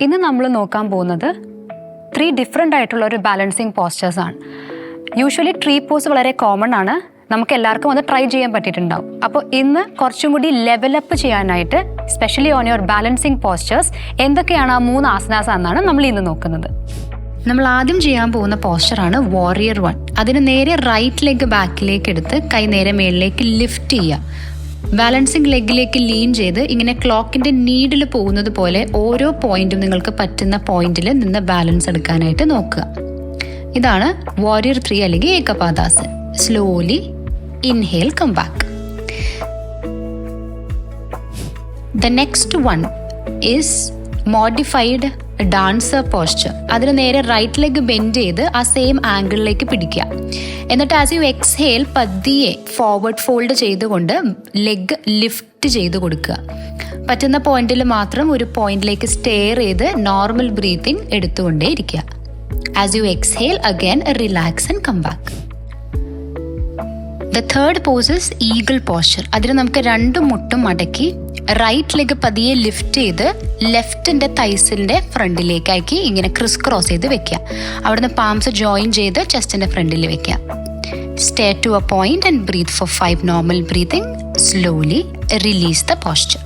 ഇന്ന് നമ്മൾ നോക്കാൻ പോകുന്നത് 3 ഡിഫറെൻ്റ് ആയിട്ടുള്ള ഒരു ബാലൻസിങ് പോസ്റ്റേഴ്സ് ആണ്. യൂഷ്വലി ട്രീ പോസ് വളരെ കോമൺ ആണ്, നമുക്ക് എല്ലാവർക്കും അത് ട്രൈ ചെയ്യാൻ പറ്റിയിട്ടുണ്ടാവും. അപ്പോൾ ഇന്ന് കുറച്ചും കൂടി ലെവലപ്പ് ചെയ്യാനായിട്ട് specially on your balancing postures എന്തൊക്കെയാണ് ആ 3 ആസനാസ് എന്നാണ് നമ്മൾ ഇന്ന് നോക്കുന്നത്. നമ്മൾ ആദ്യം ചെയ്യാൻ പോകുന്ന പോസ്റ്ററാണ് വാരിയർ 1. അതിന് നേരെ റൈറ്റ് ലെഗ് ബാക്കിലേക്ക് എടുത്ത് കൈ നേരെ മേളിലേക്ക് ലിഫ്റ്റ് ചെയ്യുക. ബാലൻസിങ് ലെഗിലേക്ക് ലീൻ ചെയ്ത് ഇങ്ങനെ ക്ലോക്കിൻ്റെ നീഡിൽ പോകുന്നത് പോലെ ഓരോ പോയിന്റും നിങ്ങൾക്ക് പറ്റുന്ന പോയിന്റിൽ നിന്ന് ബാലൻസ് എടുക്കാനായിട്ട് നോക്കുക. ഇതാണ് വാരിയർ 3 അല്ലെങ്കിൽ Ekapadasan. Slowly inhale, come back. The next one is modified dancer posture. അതിന് നേരെ റൈറ്റ് ലെഗ് ബെൻഡ് ചെയ്ത് ആ സെയിം ആംഗിളിലേക്ക് പിടിക്കുക. എന്നിട്ട് ആസ് യു എക്സ്ഹേൽ പതിയെ ഫോർവേഡ് ഫോൾഡ് ചെയ്തുകൊണ്ട് ലെഗ് ലിഫ്റ്റ് ചെയ്ത് കൊടുക്കുക. പറ്റുന്ന പോയിന്റിൽ മാത്രം ഒരു പോയിന്റിലേക്ക് സ്റ്റെയർ ചെയ്ത് നോർമൽ ബ്രീത്തിങ് എടുത്തുകൊണ്ടേ ഇരിക്കുക. As you exhale again relax and come back. The third pose is eagle posture. അതിന് നമുക്ക് 2 മുട്ടും മടക്കി റൈറ്റ് ലെഗ് പതിയെ ലിഫ്റ്റ് ചെയ്ത് ലെഫ്റ്റിൻ്റെ തൈസിൻ്റെ ഫ്രണ്ടിലേക്കാക്കി ഇങ്ങനെ ക്രോസ് ചെയ്ത് വെക്കുക. അവിടുന്ന് പാംസ് ജോയിൻ ചെയ്ത് ചെസ്റ്റിൻ്റെ ഫ്രണ്ടിൽ വെക്കുക. Stay to a point and breathe for 5 normal breathing. Slowly release the posture.